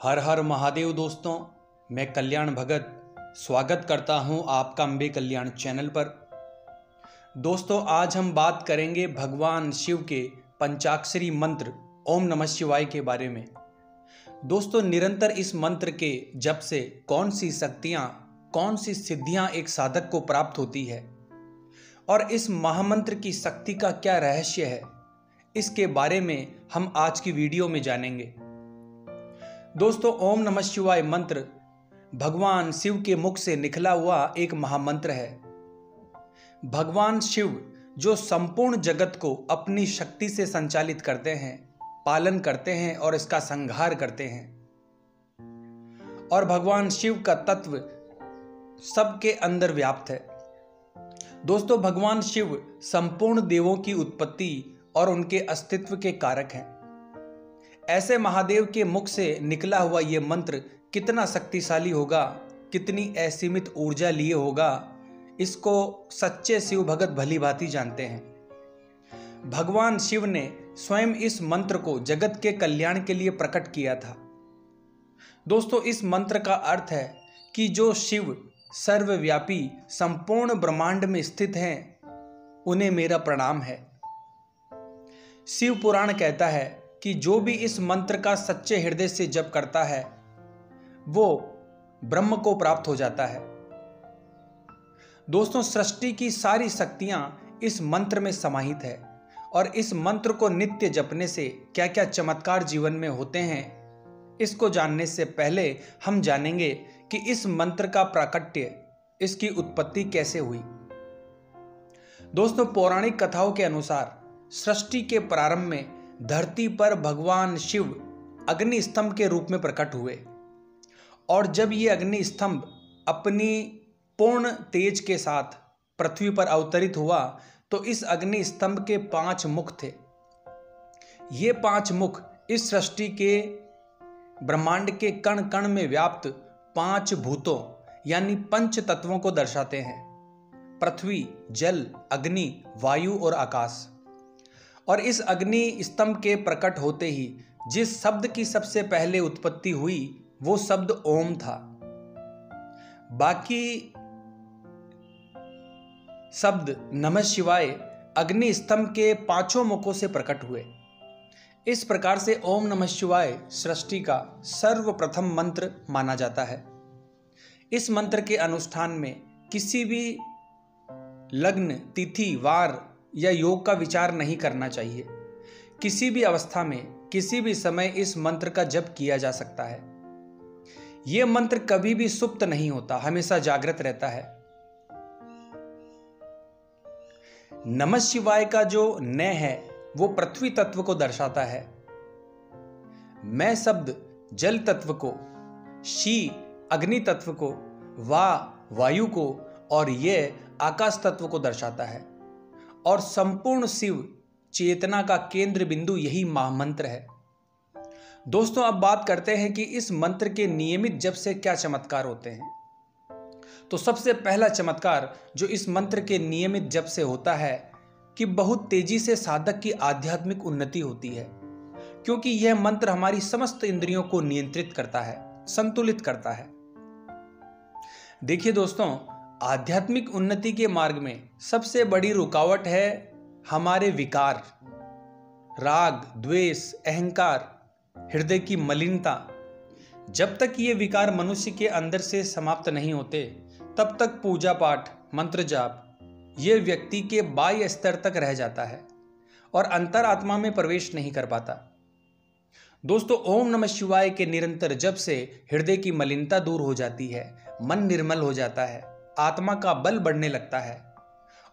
हर हर महादेव दोस्तों, मैं कल्याण भगत स्वागत करता हूं आपका अम्बे कल्याण चैनल पर। दोस्तों, आज हम बात करेंगे भगवान शिव के पंचाक्षरी मंत्र ओम नमः शिवाय के बारे में। दोस्तों, निरंतर इस मंत्र के जप से कौन सी शक्तियां, कौन सी सिद्धियां एक साधक को प्राप्त होती है और इस महामंत्र की शक्ति का क्या रहस्य है, इसके बारे में हम आज की वीडियो में जानेंगे। दोस्तों, ओम नमः शिवाय मंत्र भगवान शिव के मुख से निकला हुआ एक महामंत्र है। भगवान शिव जो संपूर्ण जगत को अपनी शक्ति से संचालित करते हैं, पालन करते हैं और इसका संहार करते हैं। और भगवान शिव का तत्व सबके अंदर व्याप्त है। दोस्तों, भगवान शिव संपूर्ण देवों की उत्पत्ति और उनके अस्तित्व के कारक हैं। ऐसे महादेव के मुख से निकला हुआ यह मंत्र कितना शक्तिशाली होगा, कितनी असीमित ऊर्जा लिए होगा, इसको सच्चे शिव भगत भली भांति जानते हैं। भगवान शिव ने स्वयं इस मंत्र को जगत के कल्याण के लिए प्रकट किया था। दोस्तों, इस मंत्र का अर्थ है कि जो शिव सर्वव्यापी संपूर्ण ब्रह्मांड में स्थित हैं, उन्हें मेरा प्रणाम है। शिव पुराण कहता है कि जो भी इस मंत्र का सच्चे हृदय से जप करता है, वो ब्रह्म को प्राप्त हो जाता है। दोस्तों, सृष्टि की सारी शक्तियां इस मंत्र में समाहित है और इस मंत्र को नित्य जपने से क्या क्या चमत्कार जीवन में होते हैं, इसको जानने से पहले हम जानेंगे कि इस मंत्र का प्राकट्य, इसकी उत्पत्ति कैसे हुई। दोस्तों, पौराणिक कथाओं के अनुसार सृष्टि के प्रारंभ में धरती पर भगवान शिव अग्नि स्तंभ के रूप में प्रकट हुए और जब ये अग्नि स्तंभ अपनी पूर्ण तेज के साथ पृथ्वी पर अवतरित हुआ तो इस अग्नि स्तंभ के 5 मुख थे। ये 5 मुख इस सृष्टि के ब्रह्मांड के कण कण में व्याप्त 5 भूतों यानी पंच तत्वों को दर्शाते हैं: पृथ्वी, जल, अग्नि, वायु और आकाश। और इस अग्नि स्तंभ के प्रकट होते ही जिस शब्द की सबसे पहले उत्पत्ति हुई, वो शब्द ओम था। बाकी शब्द नमः शिवाय अग्नि स्तंभ के 5 मुखों से प्रकट हुए। इस प्रकार से ओम नमः शिवाय सृष्टि का सर्वप्रथम मंत्र माना जाता है। इस मंत्र के अनुष्ठान में किसी भी लग्न, तिथि, वार या योग का विचार नहीं करना चाहिए। किसी भी अवस्था में, किसी भी समय इस मंत्र का जप किया जा सकता है। यह मंत्र कभी भी सुप्त नहीं होता, हमेशा जागृत रहता है। नमः शिवाय का जो न है वो पृथ्वी तत्व को दर्शाता है। मैं शब्द जल तत्व को, शी अग्नि तत्व को, वा वायु को और ये आकाश तत्व को दर्शाता है। और संपूर्ण शिव चेतना का केंद्र बिंदु यही महामंत्र है। दोस्तों, अब बात करते हैं कि इस मंत्र के नियमित जप से क्या चमत्कार होते हैं। तो सबसे पहला चमत्कार जो इस मंत्र के नियमित जप से होता है कि बहुत तेजी से साधक की आध्यात्मिक उन्नति होती है, क्योंकि यह मंत्र हमारी समस्त इंद्रियों को नियंत्रित करता है, संतुलित करता है। देखिए दोस्तों, आध्यात्मिक उन्नति के मार्ग में सबसे बड़ी रुकावट है हमारे विकार, राग, द्वेष, अहंकार, हृदय की मलिनता। जब तक ये विकार मनुष्य के अंदर से समाप्त नहीं होते, तब तक पूजा पाठ, मंत्र जाप ये व्यक्ति के बाह्य स्तर तक रह जाता है और अंतरात्मा में प्रवेश नहीं कर पाता। दोस्तों, ओम नमः शिवाय के निरंतर जप से हृदय की मलिनता दूर हो जाती है, मन निर्मल हो जाता है, आत्मा का बल बढ़ने लगता है।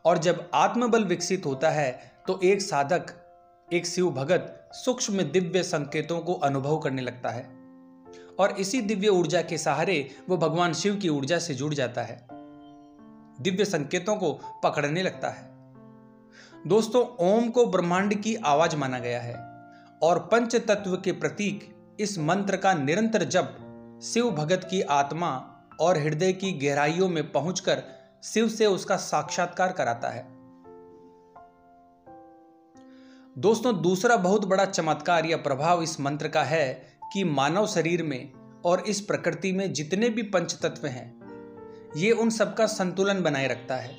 और जब आत्मबल विकसित होता है तो एक साधक, एक शिव भगत सूक्ष्म दिव्य संकेतों को अनुभव करने लगता है और इसी दिव्य ऊर्जा के सहारे वो भगवान शिव की ऊर्जा से जुड़ जाता है, दिव्य संकेतों को पकड़ने लगता है। दोस्तों, ओम को ब्रह्मांड की आवाज माना गया है और पंच तत्व के प्रतीक इस मंत्र का निरंतर जप शिव भगत की आत्मा और हृदय की गहराइयों में पहुंचकर शिव से उसका साक्षात्कार कराता है। दोस्तों, दूसरा बहुत बड़ा चमत्कार या प्रभाव इस मंत्र का है कि मानव शरीर में और इस प्रकृति में जितने भी पंच तत्व हैं, ये उन सबका संतुलन बनाए रखता है।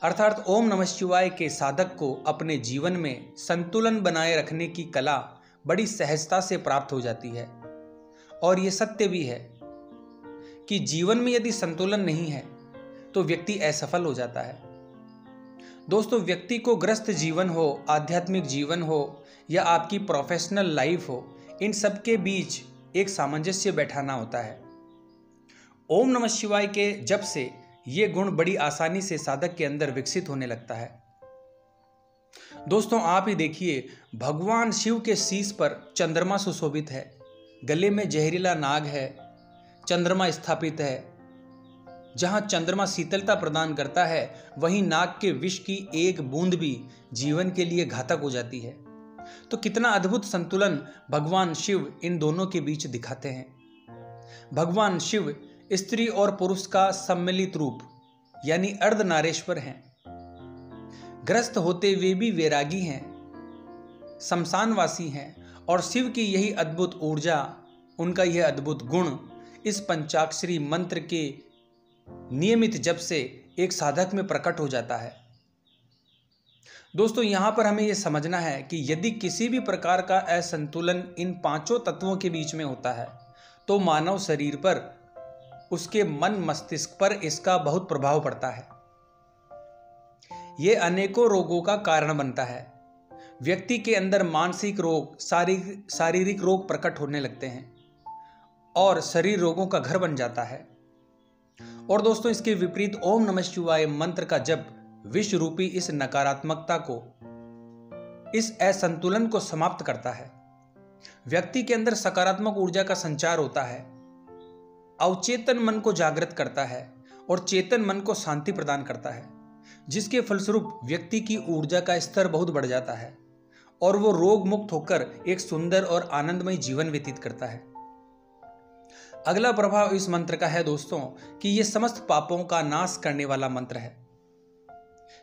अर्थात ओम नमः शिवाय के साधक को अपने जीवन में संतुलन बनाए रखने की कला बड़ी सहजता से प्राप्त हो जाती है। और ये सत्य भी है कि जीवन में यदि संतुलन नहीं है तो व्यक्ति असफल हो जाता है। दोस्तों, व्यक्ति को गृहस्थ जीवन हो, आध्यात्मिक जीवन हो या आपकी प्रोफेशनल लाइफ हो, इन सब के बीच एक सामंजस्य बैठाना होता है। ओम नमः शिवाय के जप से ये गुण बड़ी आसानी से साधक के अंदर विकसित होने लगता है। दोस्तों, आप ही देखिए, भगवान शिव के शीश पर चंद्रमा सुशोभित है, गले में जहरीला नाग है, चंद्रमा स्थापित है। जहां चंद्रमा शीतलता प्रदान करता है, वहीं नाग के विष की एक बूंद भी जीवन के लिए घातक हो जाती है। तो कितना अद्भुत संतुलन भगवान शिव इन दोनों के बीच दिखाते हैं। भगवान शिव स्त्री और पुरुष का सम्मिलित रूप यानी अर्धनारेश्वर हैं। ग्रस्त होते हुए भी वैरागी हैं, शमशानवासी हैं, और शिव की यही अद्भुत ऊर्जा, उनका यह अद्भुत गुण इस पंचाक्षरी मंत्र के नियमित जप से एक साधक में प्रकट हो जाता है। दोस्तों, यहां पर हमें यह समझना है कि यदि किसी भी प्रकार का असंतुलन इन पांचों तत्वों के बीच में होता है तो मानव शरीर पर, उसके मन मस्तिष्क पर इसका बहुत प्रभाव पड़ता है। यह अनेकों रोगों का कारण बनता है। व्यक्ति के अंदर मानसिक रोग, शारीरिक रोग प्रकट होने लगते हैं और शरीर रोगों का घर बन जाता है। और दोस्तों, इसके विपरीत ओम नमः शिवाय मंत्र का जप विष रूपी इस नकारात्मकता को, इस असंतुलन को समाप्त करता है। व्यक्ति के अंदर सकारात्मक ऊर्जा का संचार होता है, अवचेतन मन को जागृत करता है और चेतन मन को शांति प्रदान करता है, जिसके फलस्वरूप व्यक्ति की ऊर्जा का स्तर बहुत बढ़ जाता है और वो रोग मुक्त होकर एक सुंदर और आनंदमय जीवन व्यतीत करता है। अगला प्रभाव इस मंत्र का है दोस्तों कि यह समस्त पापों का नाश करने वाला मंत्र है।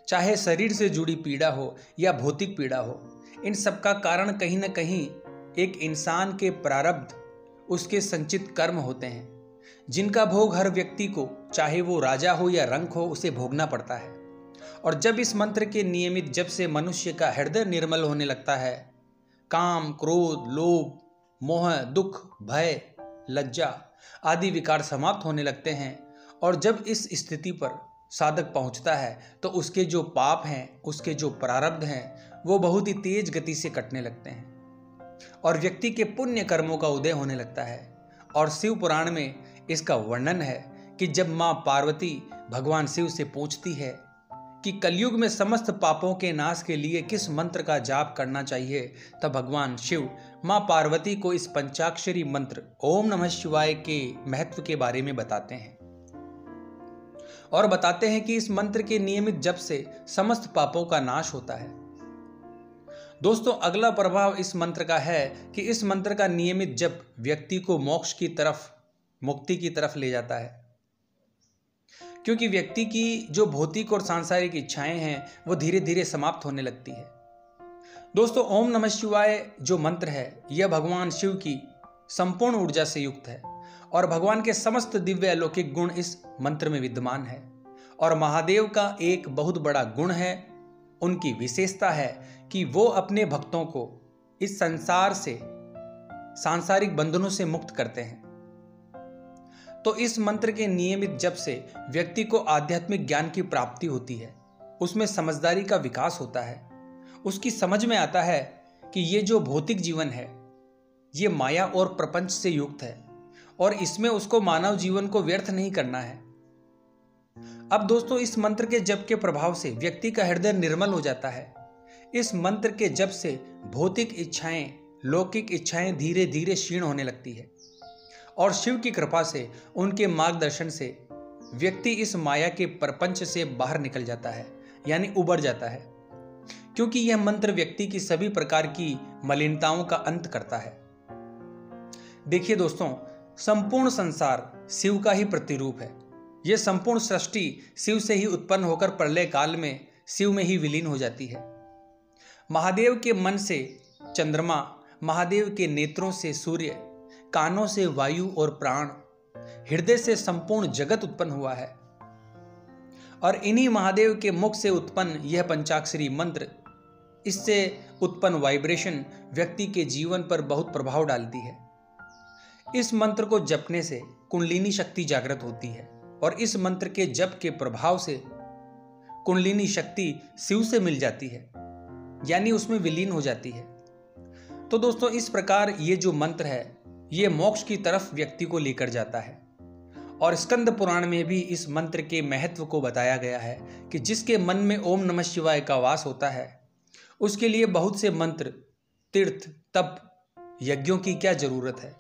चाहे शरीर से जुड़ी पीड़ा हो या भौतिक पीड़ा हो, इन सब का कारण कहीं ना कहीं एक इंसान के प्रारब्ध, उसके संचित कर्म होते हैं, जिनका भोग हर व्यक्ति को, चाहे वो राजा हो या रंक हो, उसे भोगना पड़ता है। और जब इस मंत्र के नियमित जप से मनुष्य का हृदय निर्मल होने लगता है, काम, क्रोध, लोभ, मोह, दुख, भय, लज्जा आदि विकार समाप्त होने लगते हैं। और जब इस स्थिति पर साधक पहुंचता है तो उसके जो पाप हैं, उसके जो प्रारब्ध हैं, वो बहुत ही तेज गति से कटने लगते हैं और व्यक्ति के पुण्य कर्मों का उदय होने लगता है। और शिव पुराण में इसका वर्णन है कि जब मां पार्वती भगवान शिव से पूछती है कि कलयुग में समस्त पापों के नाश के लिए किस मंत्र का जाप करना चाहिए, तब भगवान शिव मां पार्वती को इस पंचाक्षरी मंत्र ओम नमः शिवाय के महत्व के बारे में बताते हैं और बताते हैं कि इस मंत्र के नियमित जप से समस्त पापों का नाश होता है। दोस्तों, अगला प्रभाव इस मंत्र का है कि इस मंत्र का नियमित जप व्यक्ति को मोक्ष की तरफ, मुक्ति की तरफ ले जाता है, क्योंकि व्यक्ति की जो भौतिक और सांसारिक इच्छाएं हैं वो धीरे धीरे समाप्त होने लगती है। दोस्तों, ओम नमः शिवाय जो मंत्र है, यह भगवान शिव की संपूर्ण ऊर्जा से युक्त है और भगवान के समस्त दिव्य अलौकिक गुण इस मंत्र में विद्यमान है। और महादेव का एक बहुत बड़ा गुण है, उनकी विशेषता है कि वो अपने भक्तों को इस संसार से, सांसारिक बंधनों से मुक्त करते हैं। तो इस मंत्र के नियमित जप से व्यक्ति को आध्यात्मिक ज्ञान की प्राप्ति होती है, उसमें समझदारी का विकास होता है, उसकी समझ में आता है कि ये जो भौतिक जीवन है ये माया और प्रपंच से युक्त है और इसमें उसको मानव जीवन को व्यर्थ नहीं करना है। अब दोस्तों, इस मंत्र के जप के प्रभाव से व्यक्ति का हृदय निर्मल हो जाता है। इस मंत्र के जप से भौतिक इच्छाएं, लौकिक इच्छाएं धीरे धीरे क्षीण होने लगती है और शिव की कृपा से, उनके मार्गदर्शन से व्यक्ति इस माया के प्रपंच से बाहर निकल जाता है, यानी उबर जाता है, क्योंकि यह मंत्र व्यक्ति की सभी प्रकार की मलिनताओं का अंत करता है। देखिए दोस्तों, संपूर्ण संसार शिव का ही प्रतिरूप है। यह संपूर्ण सृष्टि शिव से ही उत्पन्न होकर प्रलय काल में शिव में ही विलीन हो जाती है। महादेव के मन से चंद्रमा, महादेव के नेत्रों से सूर्य, कानों से वायु और प्राण, हृदय से संपूर्ण जगत उत्पन्न हुआ है। और इन्हीं महादेव के मुख से उत्पन्न यह पंचाक्षरी मंत्र, इससे उत्पन्न वाइब्रेशन व्यक्ति के जीवन पर बहुत प्रभाव डालती है। इस मंत्र को जपने से कुंडलिनी शक्ति जागृत होती है और इस मंत्र के जप के प्रभाव से कुंडलिनी शक्ति शिव से मिल जाती है, यानी उसमें विलीन हो जाती है। तो दोस्तों, इस प्रकार ये जो मंत्र है ये मोक्ष की तरफ व्यक्ति को लेकर जाता है। और स्कंद पुराण में भी इस मंत्र के महत्व को बताया गया है कि जिसके मन में ओम नमः शिवाय का वास होता है उसके लिए बहुत से मंत्र, तीर्थ, तप, यज्ञों की क्या जरूरत है।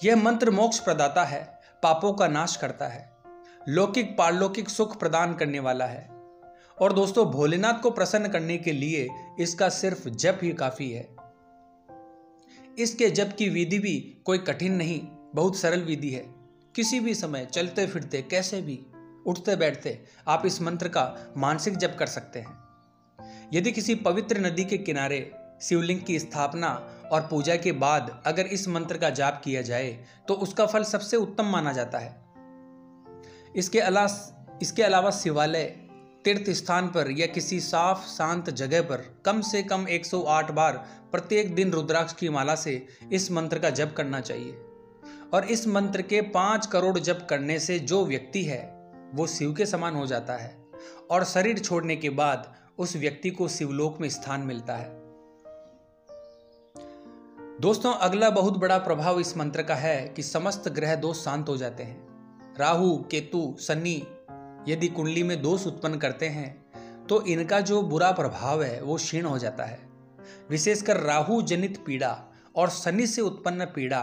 यह मंत्र मोक्ष प्रदाता है, पापों का नाश करता है, लौकिक पारलौकिक सुख प्रदान करने वाला है। और दोस्तों, भोलेनाथ को प्रसन्न करने के लिए इसका सिर्फ जप ही काफी है। इसके जप की विधि भी कोई कठिन नहीं, बहुत सरल विधि है। किसी भी समय चलते फिरते, कैसे भी, उठते बैठते आप इस मंत्र का मानसिक जप कर सकते हैं। यदि किसी पवित्र नदी के किनारे शिवलिंग की स्थापना और पूजा के बाद अगर इस मंत्र का जाप किया जाए तो उसका फल सबसे उत्तम माना जाता है। इसके अलावा शिवालय, तीर्थ स्थान पर या किसी साफ शांत जगह पर कम से कम 108 बार प्रत्येक दिन रुद्राक्ष की माला से इस मंत्र का जप करना चाहिए। और इस मंत्र के 5 करोड़ जप करने से जो व्यक्ति है वो शिव के समान हो जाता है और शरीर छोड़ने के बाद उस व्यक्ति को शिवलोक में स्थान मिलता है। दोस्तों, अगला बहुत बड़ा प्रभाव इस मंत्र का है कि समस्त ग्रह दोष शांत हो जाते हैं। राहु, केतु, शनि यदि कुंडली में दोष उत्पन्न करते हैं तो इनका जो बुरा प्रभाव है वो क्षीण हो जाता है। विशेषकर राहु जनित पीड़ा और शनि से उत्पन्न पीड़ा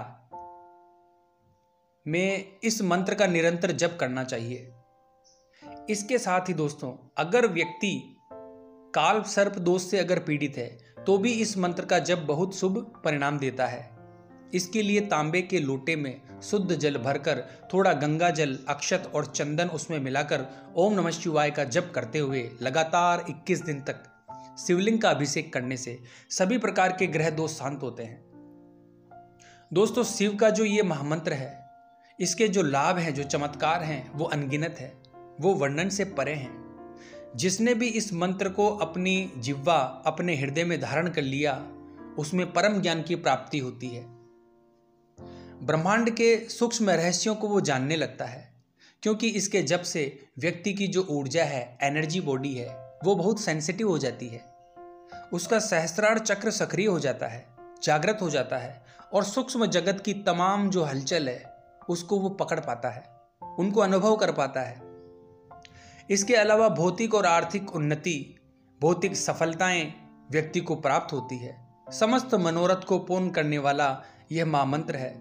में इस मंत्र का निरंतर जप करना चाहिए। इसके साथ ही दोस्तों, अगर व्यक्ति काल सर्प दोष से अगर पीड़ित है तो भी इस मंत्र का जप बहुत शुभ परिणाम देता है। इसके लिए तांबे के लोटे में शुद्ध जल भरकर थोड़ा गंगा जल, अक्षत और चंदन उसमें मिलाकर ओम नमः शिवाय का जप करते हुए लगातार 21 दिन तक शिवलिंग का अभिषेक करने से सभी प्रकार के ग्रह दोष शांत होते हैं। दोस्तों, शिव का जो ये महामंत्र है, इसके जो लाभ हैं, जो चमत्कार हैं, वो अनगिनत है, वो वर्णन से परे हैं। जिसने भी इस मंत्र को अपनी जिह्वा, अपने हृदय में धारण कर लिया, उसमें परम ज्ञान की प्राप्ति होती है। ब्रह्मांड के सूक्ष्म रहस्यों को वो जानने लगता है, क्योंकि इसके जप से व्यक्ति की जो ऊर्जा है, एनर्जी बॉडी है, वो बहुत सेंसिटिव हो जाती है। उसका सहस्त्रार चक्र सक्रिय हो जाता है, जागृत हो जाता है और सूक्ष्म जगत की तमाम जो हलचल है उसको वो पकड़ पाता है, उनको अनुभव कर पाता है। इसके अलावा भौतिक और आर्थिक उन्नति, भौतिक सफलताएं व्यक्ति को प्राप्त होती है। समस्त मनोरथ को पूर्ण करने वाला यह महामंत्र है।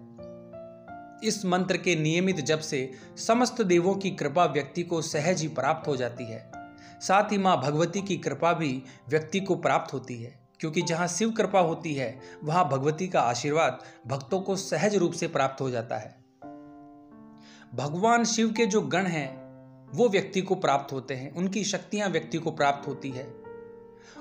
इस मंत्र के नियमित जप से समस्त देवों की कृपा व्यक्ति को सहज ही प्राप्त हो जाती है। साथ ही मां भगवती की कृपा भी व्यक्ति को प्राप्त होती है, क्योंकि जहां शिव कृपा होती है वहां भगवती का आशीर्वाद भक्तों को सहज रूप से प्राप्त हो जाता है। भगवान शिव के जो गण हैं वो व्यक्ति को प्राप्त होते हैं, उनकी शक्तियां व्यक्ति को प्राप्त होती है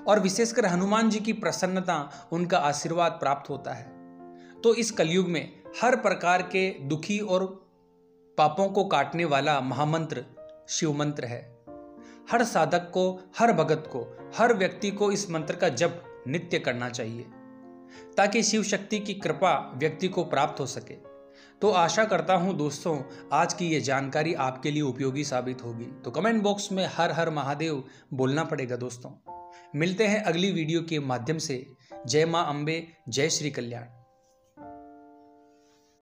और विशेषकर हनुमान जी की प्रसन्नता, उनका आशीर्वाद प्राप्त होता है। तो इस कलयुग में हर प्रकार के दुखी और पापों को काटने वाला महामंत्र शिव मंत्र है। हर साधक को, हर भगत को, हर व्यक्ति को इस मंत्र का जप नित्य करना चाहिए ताकि शिव शक्ति की कृपा व्यक्ति को प्राप्त हो सके। तो आशा करता हूं दोस्तों, आज की ये जानकारी आपके लिए उपयोगी साबित होगी। तो कमेंट बॉक्स में हर हर महादेव बोलना पड़ेगा दोस्तों। मिलते हैं अगली वीडियो के माध्यम से। जय मां अम्बे, जय श्री कल्याण।